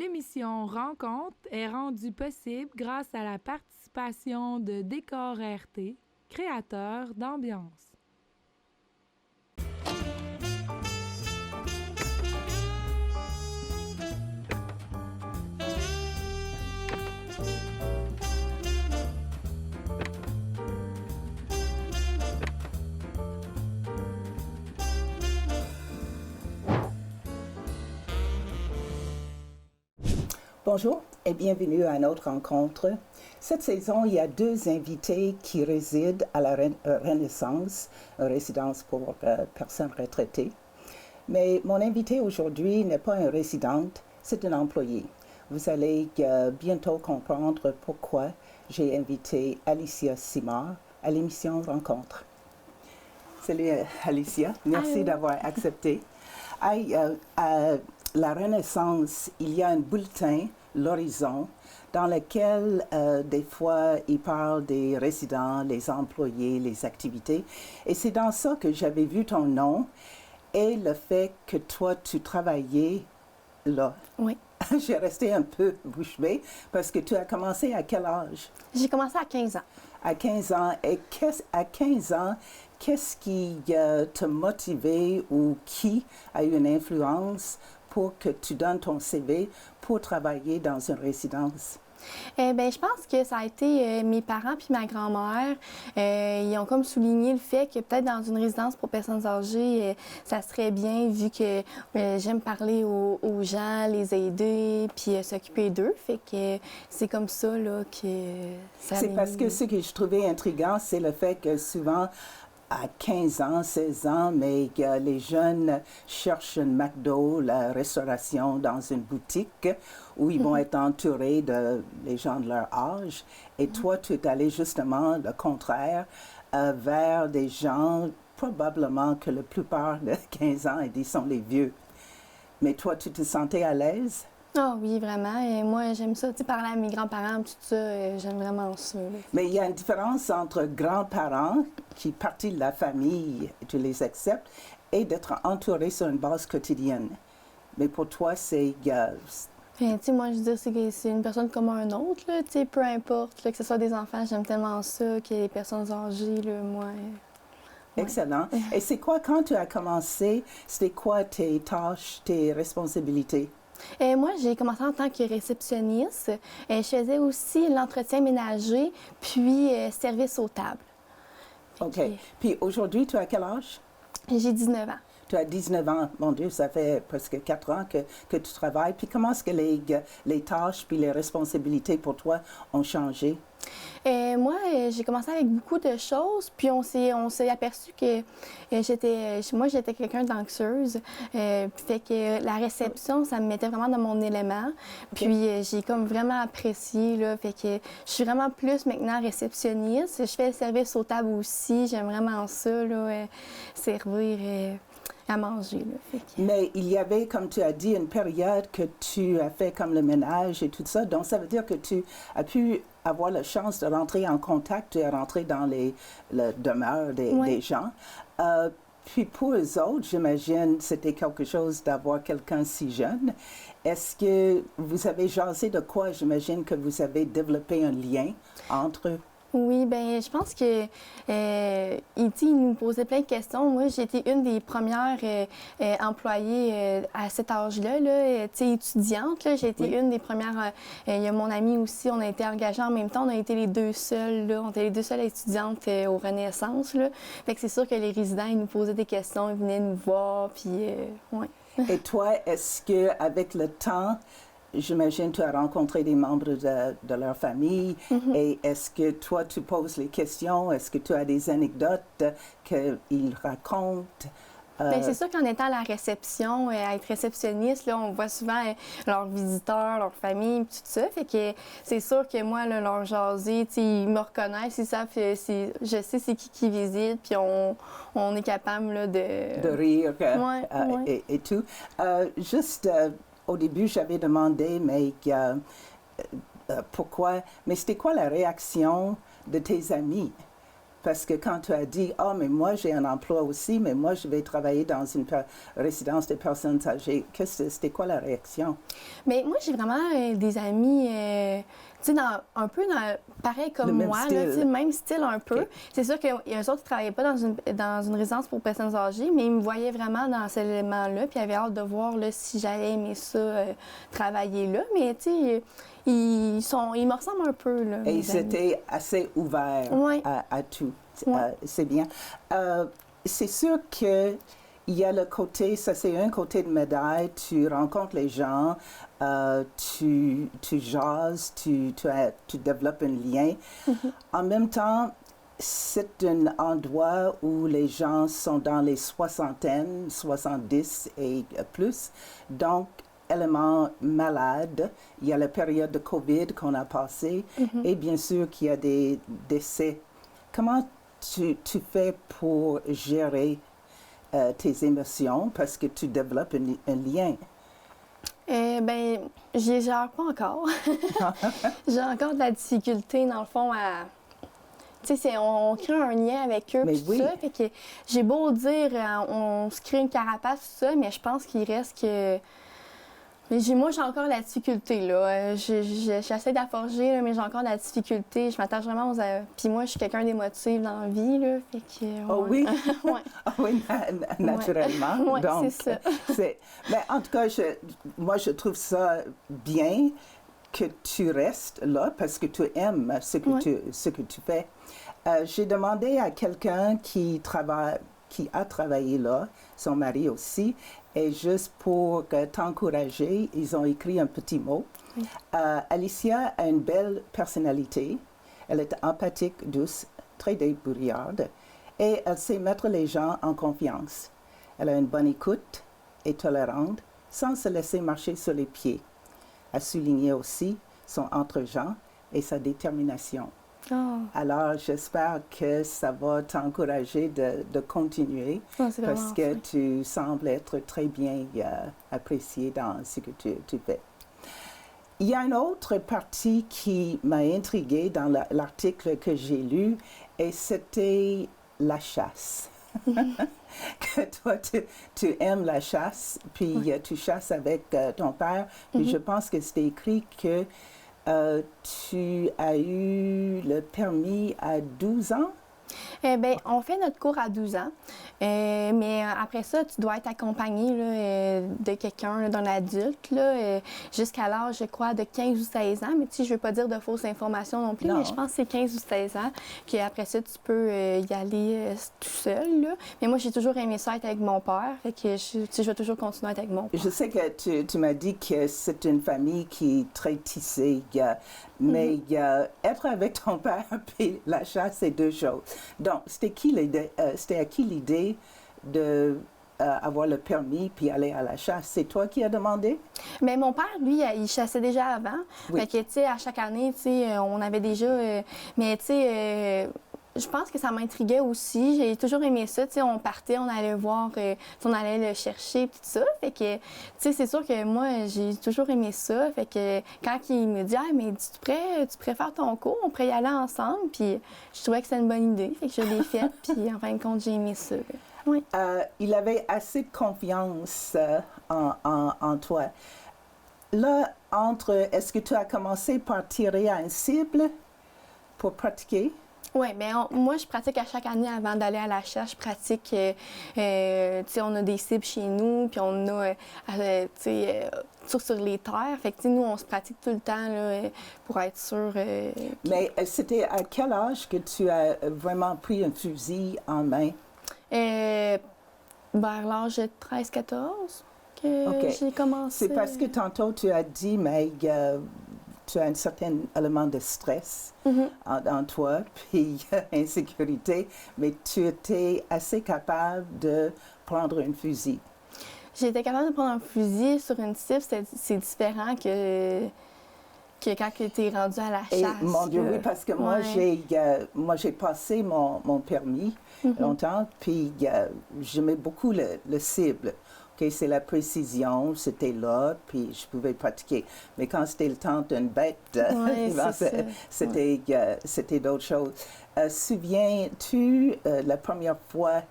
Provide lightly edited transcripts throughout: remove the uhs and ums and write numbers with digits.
L'émission Rencontre est rendue possible grâce à la participation de Décor RT, créateur d'ambiance. Bonjour et bienvenue à notre rencontre. Cette saison, il y a deux invités qui résident à la Renaissance, une résidence pour personnes retraitées. Mais mon invité aujourd'hui n'est pas une résidente, c'est une employée. Vous allez bientôt comprendre pourquoi j'ai invité Alicia Simard à l'émission Rencontre. Salut Alicia, merci d'avoir accepté. À la Renaissance, il y a un bulletin, l'Horizon, dans lequel des fois il parle des résidents, les employés, les activités. Et c'est dans ça que j'avais vu ton nom et le fait que toi, tu travaillais là. Oui. J'ai resté un peu bouche bée parce que tu as commencé à quel âge? J'ai commencé à 15 ans. À 15 ans. Et à 15 ans, qu'est-ce qui t'a motivé ou qui a eu une influence pour que tu donnes ton CV pour travailler dans une résidence? Je pense que ça a été mes parents puis ma grand-mère. Ils ont comme souligné le fait que peut-être dans une résidence pour personnes âgées, ça serait bien vu que j'aime parler aux gens, les aider puis s'occuper d'eux. Fait que c'est comme ça là, que ça... C'est parce que ce que je trouvais intriguant, c'est le fait que souvent, à 15 ans, 16 ans, mais les jeunes cherchent un McDo, la restauration dans une boutique où ils vont être entourés de les gens de leur âge. Et toi, tu es allé justement le contraire, vers des gens, probablement que la plupart de 15 ans, ils sont les vieux. Mais toi, tu te sentais à l'aise? Ah oui, vraiment. Et moi, j'aime ça. Tu sais, parler à mes grands-parents, tout ça, j'aime vraiment ça. Là. Mais il y a une différence entre grands-parents, qui partie de la famille, tu les acceptes, et d'être entouré sur une base quotidienne. Mais pour toi, c'est... Tu sais, moi, je veux dire, c'est une personne comme un autre, là, tu sais, peu importe, là, que ce soit des enfants, j'aime tellement ça, que les personnes âgées, là, moi... Ouais. Excellent. Et c'est quoi, quand tu as commencé, c'était quoi tes tâches, tes responsabilités? Moi, j'ai commencé en tant que réceptionniste. Je faisais aussi l'entretien ménager, puis service aux tables. OK. Puis aujourd'hui, tu as quel âge? J'ai 19 ans. Tu as 19 ans. Mon Dieu, ça fait presque 4 ans que tu travailles. Puis comment est-ce que les tâches puis les responsabilités pour toi ont changé? Moi, j'ai commencé avec beaucoup de choses, puis on s'est aperçu que j'étais quelqu'un d'anxieuse, fait que la réception, ça me mettait vraiment dans mon élément, puis j'ai comme vraiment apprécié, là, fait que je suis vraiment plus maintenant réceptionniste, je fais le service aux tables aussi, j'aime vraiment ça, là, servir... à manger. Là, fait que... Mais il y avait, comme tu as dit, une période que tu as fait comme le ménage et tout ça. Donc, ça veut dire que tu as pu avoir la chance de rentrer en contact, tu es rentré dans la demeure des gens. Puis pour eux autres, j'imagine, c'était quelque chose d'avoir quelqu'un si jeune. Est-ce que vous avez jasé de quoi? J'imagine que vous avez développé un lien entre eux. Oui, bien, je pense que il nous posait plein de questions. Moi, j'ai été une des premières employées à cet âge-là, là, étudiante. Là. J'ai été une des premières. Il y a mon amie aussi, on a été engagés en même temps. On a été les deux seules, là. On était les deux seules étudiantes au Renaissance, là. Fait que c'est sûr que les résidents, ils nous posaient des questions, ils venaient nous voir, puis ouais. Et toi, est-ce qu'avec le temps, j'imagine que tu as rencontré des membres de leur famille. Et est-ce que toi, tu poses les questions? Est-ce que tu as des anecdotes qu'ils racontent? Bien, c'est sûr qu'en étant à la réception, à être réceptionniste, là, on voit souvent leurs visiteurs, leur famille, tout ça. Fait que c'est sûr que moi, là, leur jaser, ils me reconnaissent, ils savent, je sais c'est qui visite, puis on est capable là, de rire ouais. Et tout. Juste au début, j'avais demandé, mais pourquoi? Mais c'était quoi la réaction de tes amis? Parce que quand tu as dit, oh, mais moi j'ai un emploi aussi, mais moi je vais travailler dans une résidence de personnes âgées, c'était quoi la réaction? Mais moi, j'ai vraiment des amis, tu sais, un peu pareil comme moi, là, tu sais, le même style un peu. Okay. C'est sûr qu'eux autres, ils ne travaillaient pas dans une résidence pour personnes âgées, mais ils me voyaient vraiment dans cet élément-là, puis ils avaient hâte de voir là, si j'allais aimer ça, travailler là. Mais tu sais, ils me ressemblent un peu. Là, et ils étaient assez ouverts à tout. C'est bien. C'est sûr que il y a le côté, ça c'est un côté de médaille, tu rencontres les gens, tu jases, tu développes un lien. Mm-hmm. En même temps, c'est un endroit où les gens sont dans les soixantaines, 70 et plus. Donc, élément malade, il y a la période de COVID qu'on a passée et bien sûr qu'il y a des décès. Comment tu fais pour gérer tes émotions parce que tu développes un lien? Bien, je les gère pas encore. J'ai encore de la difficulté, dans le fond, à... Tu sais, on crée un lien avec eux, tout ça. Fait que j'ai beau dire, on se crée une carapace, tout ça, mais je pense qu'il reste que... Mais moi, j'ai encore de la difficulté, là. J'essaie d'afforger, mais j'ai encore de la difficulté. Je m'attache vraiment aux... Puis moi, je suis quelqu'un d'émotif dans la vie, là. Fait que... Oh oui? Ouais. Oh oui, naturellement. Oui, donc, c'est ça. Mais en tout cas, moi, je trouve ça bien que tu restes là parce que tu aimes ce que tu fais. J'ai demandé à quelqu'un qui a travaillé là, son mari aussi, et juste pour t'encourager, ils ont écrit un petit mot. Oui. Alicia a une belle personnalité. Elle est empathique, douce, très débrouillarde et elle sait mettre les gens en confiance. Elle a une bonne écoute et tolérante sans se laisser marcher sur les pieds. Elle soulignait aussi son entre-gens et sa détermination. Oh. Alors, j'espère que ça va t'encourager de continuer parce que tu sembles être très bien apprécié dans ce que tu fais. Il y a une autre partie qui m'a intriguée dans l'article que j'ai lu et c'était la chasse. Que toi, tu aimes la chasse, puis tu chasses avec ton père, puis je pense que c'était écrit que tu as eu le permis à 12 ans? Bien, on fait notre cours à 12 ans, mais après ça, tu dois être accompagné là, de quelqu'un, d'un adulte, jusqu'à l'âge, je crois, de 15 ou 16 ans. Mais tu sais, je ne veux pas dire de fausses informations non plus, mais je pense que c'est 15 ou 16 ans, qu'après ça, tu peux y aller tout seul. Là. Mais moi, j'ai toujours aimé ça être avec mon père, fait que je vais toujours continuer à être avec mon père. Je sais que tu m'as dit que c'est une famille qui est très tissée, mais être avec ton père et la chasse, c'est deux choses. Donc, c'était à qui l'idée de avoir le permis puis aller à la chasse? C'est toi qui as demandé? Mais mon père, lui, il chassait déjà avant. Oui. Fait que, tu sais, à chaque année, tu sais, on avait déjà... mais, tu sais... je pense que ça m'intriguait aussi. J'ai toujours aimé ça. Tu sais, on partait, on allait voir, on allait le chercher, tout ça. Fait que, tu sais, c'est sûr que moi, j'ai toujours aimé ça. Fait que quand il me dit, ah, mais tu préfères ton cours, on pourrait y aller ensemble. Puis je trouvais que c'était une bonne idée. Fait que je l'ai faite. Puis en fin de compte, j'ai aimé ça. Oui. Il avait assez de confiance en toi. Là, est-ce que tu as commencé par tirer à une cible pour pratiquer? Oui, bien, moi, je pratique à chaque année avant d'aller à la chasse. Je pratique, tu sais, on a des cibles chez nous, puis on a, tu sais, sur les terres. Fait que, tu sais, nous, on se pratique tout le temps, là, pour être sûr. Mais c'était à quel âge que tu as vraiment pris un fusil en main? Vers l'âge de 13-14 que j'ai commencé. C'est parce que tantôt, tu as dit, mais tu as un certain élément de stress en toi, puis insécurité, mais tu étais assez capable de prendre un fusil. J'étais capable de prendre un fusil sur une cible, c'est différent que quand tu es rendu à la chasse. Et, mon Dieu, oui, parce que moi, j'ai passé mon permis longtemps, puis j'aimais beaucoup le cible. OK, c'est la précision, c'était là, puis je pouvais pratiquer. Mais quand c'était le temps d'une bête, Ouais, c'était d'autres choses. Souviens-tu la première fois,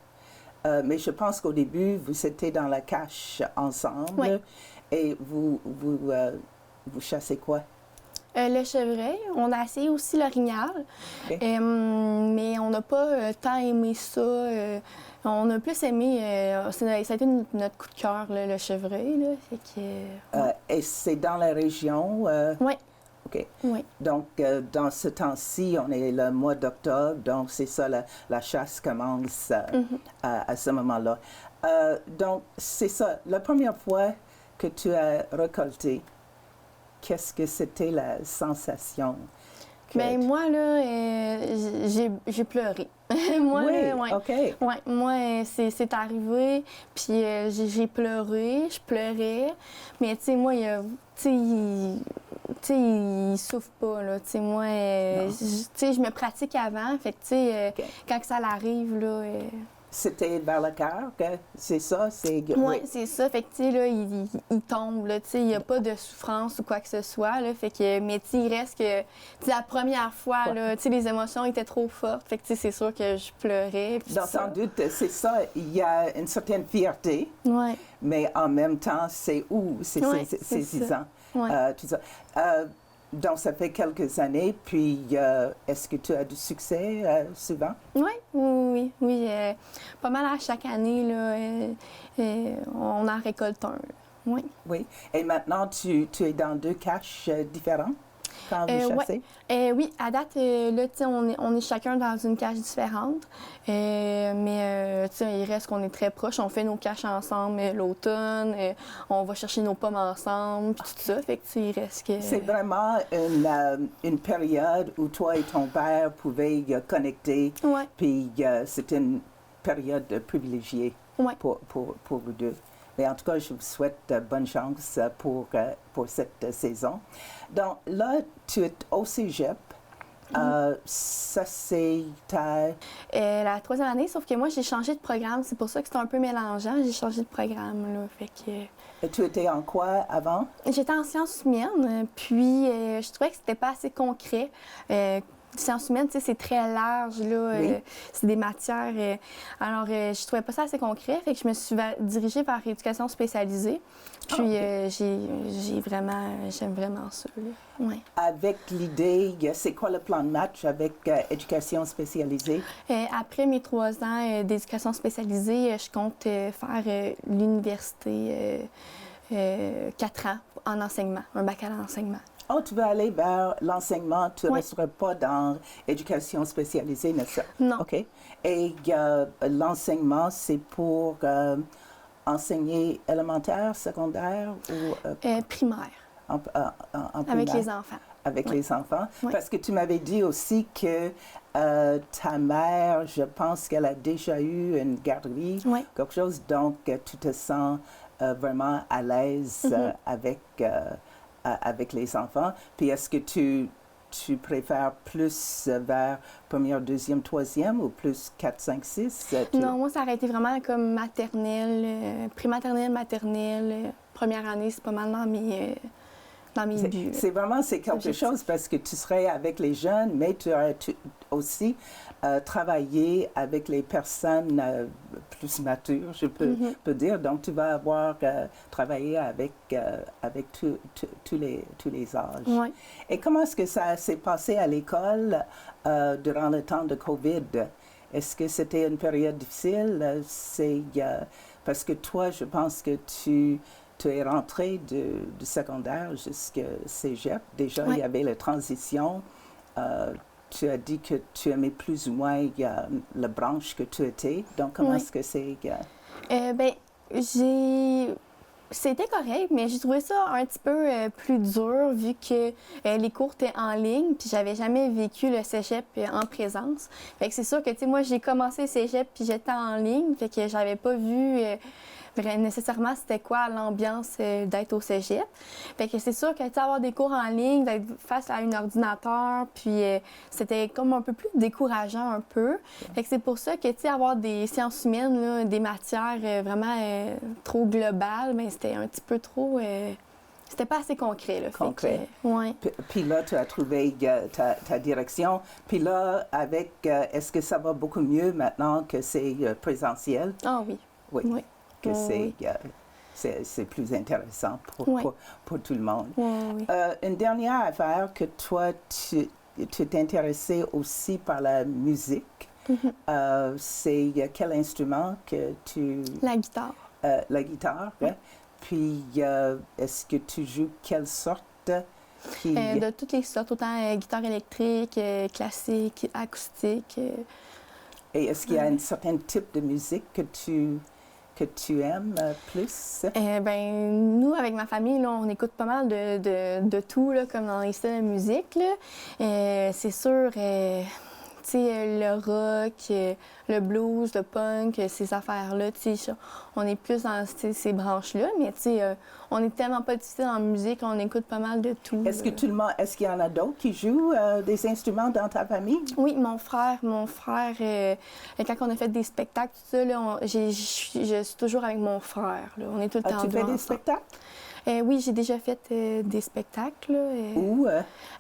mais je pense qu'au début, vous étiez dans la cache ensemble, oui. et vous chassez quoi? Le chevreuil, on a essayé aussi l'orignal, OK. mais on n'a pas tant aimé ça. On a plus aimé, ça a été notre coup de cœur, là, le chevreuil. Là, fait que, Et c'est dans la région? Oui. OK. Oui. Donc, dans ce temps-ci, on est le mois d'octobre, donc c'est ça, la chasse commence à ce moment-là. Donc, c'est ça, la première fois que tu as récolté, qu'est-ce que c'était la sensation? Bien, moi, là, j'ai pleuré. Moi, oui, là, ouais. OK. Ouais, moi, c'est arrivé, puis j'ai pleuré, je pleurais, mais tu sais, moi, il souffre pas, là, tu sais, moi, je me pratique avant, fait que, tu sais, OK. quand ça arrive, là... C'était vers le cœur, c'est ça? Oui, c'est ça. Fait que, tu sais, là, il tombe, là, tu sais, il n'y a pas de souffrance ou quoi que ce soit, là. Fait que, mais, tu sais, il reste que, tu sais, la première fois, là, tu sais, les émotions étaient trop fortes. Fait que, tu sais, c'est sûr que je pleurais. Donc, sans doute, c'est ça, il y a une certaine fierté, ouais. mais en même temps, c'est saisissant. Ouais. Tout ça. Donc, ça fait quelques années, puis est-ce que tu as du succès souvent? Oui. Pas mal à chaque année, là, on en récolte un. Oui. Oui. Et maintenant, tu es dans 2 caches différents quand vous chassez? Oui, à date, là, tu sais, on est chacun dans une cache différente. Mais, tu sais, il reste qu'on est très proches. On fait nos caches ensemble l'automne. On va chercher nos pommes ensemble, puis tout ça. Fait que, tu sais, il reste que... C'est vraiment une période où toi et ton père pouvaient connecter. Ouais. Puis c'était une période privilégiée pour vous deux. Mais en tout cas, je vous souhaite bonne chance pour cette saison. Donc là, tu es au cégep. Ça, c'est ta... la 3e année, sauf que moi, j'ai changé de programme. C'est pour ça que c'est un peu mélangeant. J'ai changé de programme, là. Fait que... Et tu étais en quoi avant? J'étais en sciences humaines, puis je trouvais que c'était pas assez concret. Sciences humaines, tu sais, c'est très large, là. Oui. C'est des matières. Alors, je trouvais pas ça assez concret, fait que je me suis dirigée vers éducation spécialisée. Puis, j'aime vraiment ça, là. Ouais. Avec l'idée, c'est quoi le plan de match avec éducation spécialisée? Après mes 3 ans d'éducation spécialisée, je compte faire l'université 4 ans en enseignement, un baccalauréat en enseignement. Oh, tu veux aller vers l'enseignement, tu ne resteras pas dans l'éducation spécialisée, n'est-ce pas? Non. OK. Et l'enseignement, c'est pour enseigner élémentaire, secondaire ou... primaire. En primaire? Avec les enfants. Avec les enfants? Oui. Parce que tu m'avais dit aussi que ta mère, je pense qu'elle a déjà eu une garderie, quelque chose, donc tu te sens vraiment à l'aise avec les enfants. Puis est-ce que tu préfères plus vers première, deuxième, troisième ou plus 4, 5, 6? Non, moi, ça aurait été vraiment comme maternelle, prématernelle, maternelle. Première année, c'est pas mal dans mes buts. C'est quelque chose parce que tu serais avec les jeunes, mais tu aurais aussi travaillé avec les personnes plus matures, je peux dire. Donc, tu vas avoir travaillé avec tous les âges. Ouais. Et comment est-ce que ça s'est passé à l'école durant le temps de COVID? Est-ce que c'était une période difficile? Parce que toi, je pense que tu es rentré du secondaire jusqu'au cégep. Déjà, il y avait la transition. Tu as dit que tu aimais plus ou moins la branche que tu étais. Donc, comment est-ce que c'est? C'était correct, mais j'ai trouvé ça un petit peu plus dur vu que les cours étaient en ligne, puis j'avais jamais vécu le cégep en présence. Fait que c'est sûr que, tu sais, moi, j'ai commencé le cégep, puis j'étais en ligne, fait que j'avais pas vu nécessairement c'était quoi l'ambiance d'être au cégep. Fait que c'est sûr que avoir des cours en ligne, d'être face à un ordinateur, puis c'était comme un peu plus décourageant un peu. Fait que c'est pour ça que avoir des sciences humaines, là, des matières vraiment trop globales, bien, c'était un petit peu trop... c'était pas assez concret. Là, concret. Ouais. Puis là, tu as trouvé ta direction. Puis là, est-ce que ça va beaucoup mieux maintenant que c'est présentiel? Ah oui. Oui. Que oui. C'est plus intéressant pour tout le monde. Oui. Une dernière affaire que toi, tu t'intéressais aussi par la musique. C'est quel instrument que tu... La guitare. La guitare, oui. Puis, est-ce que tu joues quelle sorte? De toutes les sortes, autant guitare électrique, classique, acoustique. Et est-ce qu'il y a un certain type de musique que tu aimes plus? Ben nous, avec ma famille, là, on écoute pas mal de tout, là, comme dans les styles de musique. C'est sûr, le rock, le blues, le punk, ces affaires-là, on est plus dans ces branches-là, mais on est tellement pas difficile en musique, on écoute pas mal de tout. Est-ce qu'il y en a d'autres qui jouent des instruments dans ta famille? Oui, mon frère, quand on a fait des spectacles, tout ça, là, je suis toujours avec mon frère. Là. On est tout le temps Tu fais des ensemble. spectacles? Oui, j'ai déjà fait des spectacles. Où?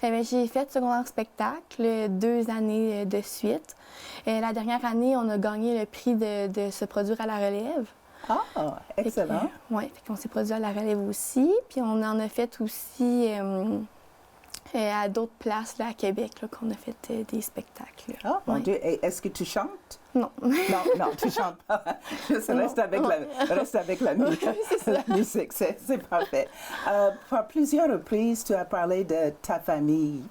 J'ai fait secondaire spectacle 2 années de suite. La dernière année, on a gagné le prix de se produire à la relève. Ah, excellent. Oui, on s'est produit à la relève aussi. Puis on en a fait aussi à d'autres places là, à Québec, là, qu'on a fait des spectacles. Ah, mon Dieu. Et est-ce que tu chantes? Non. non, tu chantes pas. Juste reste avec la musique. La musique, c'est parfait. Par plusieurs reprises, tu as parlé de ta famille.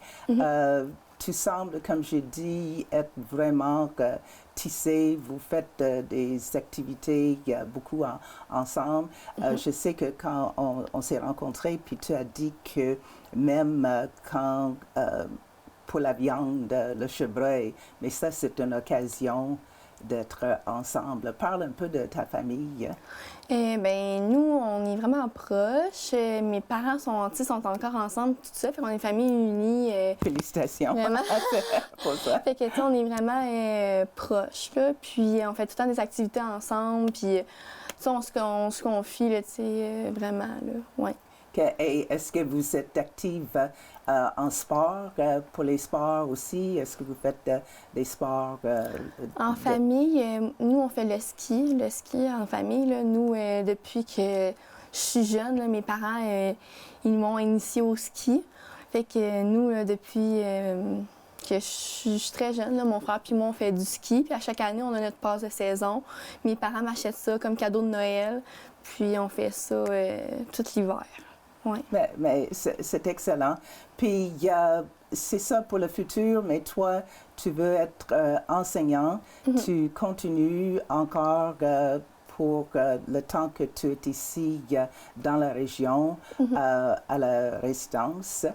Tu sembles, comme je dis, être vraiment tissé. Vous faites des activités beaucoup ensemble. Je sais que quand on s'est rencontrés, puis tu as dit que même quand pour la viande, le chevreuil, mais ça, c'est une occasion d'être ensemble. Parle un peu de ta famille. Nous, on est vraiment proches. Mes parents sont encore ensemble, tout ça. Fait qu'on est famille unie. Félicitations. Vraiment. pour ça. Fait que, on est vraiment proches, là. Puis, on fait tout le temps des activités ensemble. Puis, on se confie, là, vraiment, là. Ouais. Et est-ce que vous êtes active en sport, pour les sports aussi? Est-ce que vous faites des sports? En famille, nous, on fait le ski en famille. Là. Nous, depuis que je suis jeune, là, mes parents, ils m'ont initiée au ski. Fait que nous, depuis que je suis très jeune, là, mon frère et moi, on fait du ski. Puis à chaque année, on a notre passe de saison. Mes parents m'achètent ça comme cadeau de Noël. Puis on fait ça tout l'hiver. Ouais. Mais c'est excellent. Puis, c'est ça pour le futur, mais toi, tu veux être enseignant. Tu continues encore pour le temps que tu es ici dans la région, à la résidence.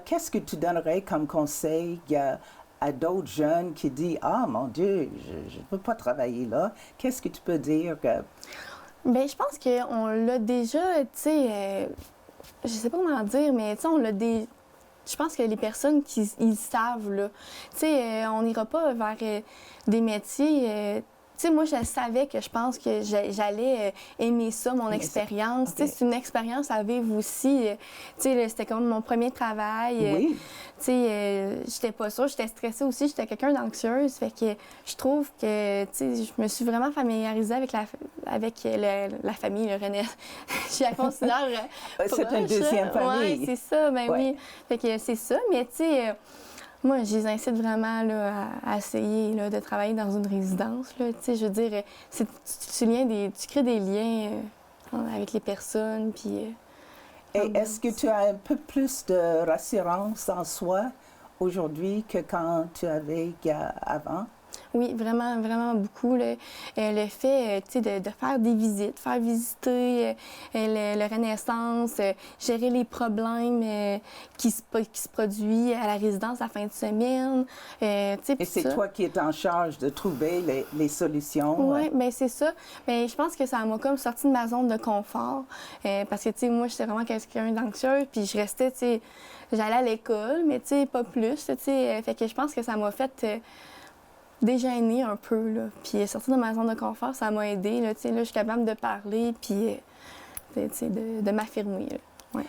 Qu'est-ce que tu donnerais comme conseil à d'autres jeunes qui disent « Ah, mon Dieu, je ne peux pas travailler là. » Qu'est-ce que tu peux dire? Bien, je pense qu'on l'a déjà, tu sais... je sais pas comment dire, mais on l'a des... Je pense que les personnes ils savent, là. Tu sais, on n'ira pas vers des métiers... tu sais, moi, je savais que je pense que j'allais aimer ça, mon expérience. Okay. Tu sais, c'est une expérience à vivre aussi. Tu sais, c'était comme mon premier travail. Oui. Tu sais, j'étais pas sûre, j'étais stressée aussi, j'étais quelqu'un d'anxieuse. Fait que je trouve que, tu sais, je me suis vraiment familiarisée avec la famille, le René. Je la considère c'est une deuxième famille. Oui, c'est ça, ben oui. Fait que c'est ça, mais tu sais... moi, je les incite vraiment là, à essayer là, de travailler dans une résidence. Là. Je veux dire, tu crées des liens avec les personnes. Puis, et est-ce que tu as un peu plus de rassurance en soi aujourd'hui que quand tu avais avant? Oui, vraiment, vraiment beaucoup. Là. Le fait, tu sais, de faire des visites, faire visiter le Renaissance, gérer les problèmes qui se produisent à la résidence la fin de semaine. Tu sais, Et puis c'est ça. toi qui es en charge de trouver les solutions. Oui, bien c'est ça. Mais je pense que ça m'a comme sorti de ma zone de confort. Parce que, tu sais, moi, j'étais vraiment quelqu'un d'anxieuse, puis je restais, tu sais, j'allais à l'école, mais, tu sais, pas plus, tu sais. Fait que je pense que ça m'a fait déjeuner un peu, là. Puis sortir de ma zone de confort, ça m'a aidé, là, tu sais. Là, je suis capable de parler, puis, tu sais, de m'affirmer, là. Ouais.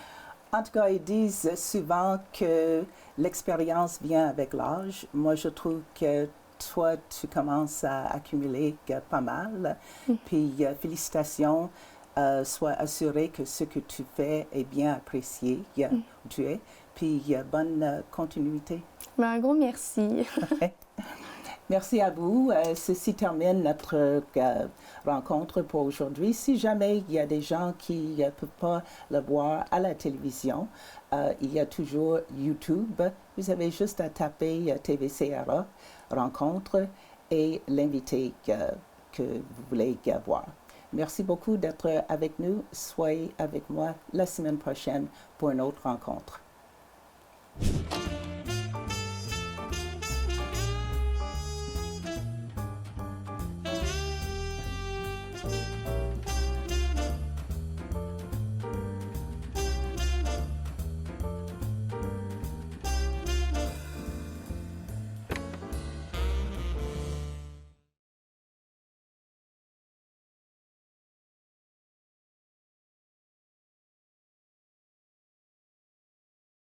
En tout cas, ils disent souvent que l'expérience vient avec l'âge. Moi, je trouve que toi, tu commences à accumuler pas mal. Puis, félicitations. Sois assuré que ce que tu fais est bien apprécié où tu es. Puis, bonne continuité. Ben, un gros merci. Merci à vous. Ceci termine notre rencontre pour aujourd'hui. Si jamais il y a des gens qui ne peuvent pas le voir à la télévision, il y a toujours YouTube. Vous avez juste à taper TVCRA, rencontre, et l'invité que vous voulez voir. Merci beaucoup d'être avec nous. Soyez avec moi la semaine prochaine pour une autre rencontre.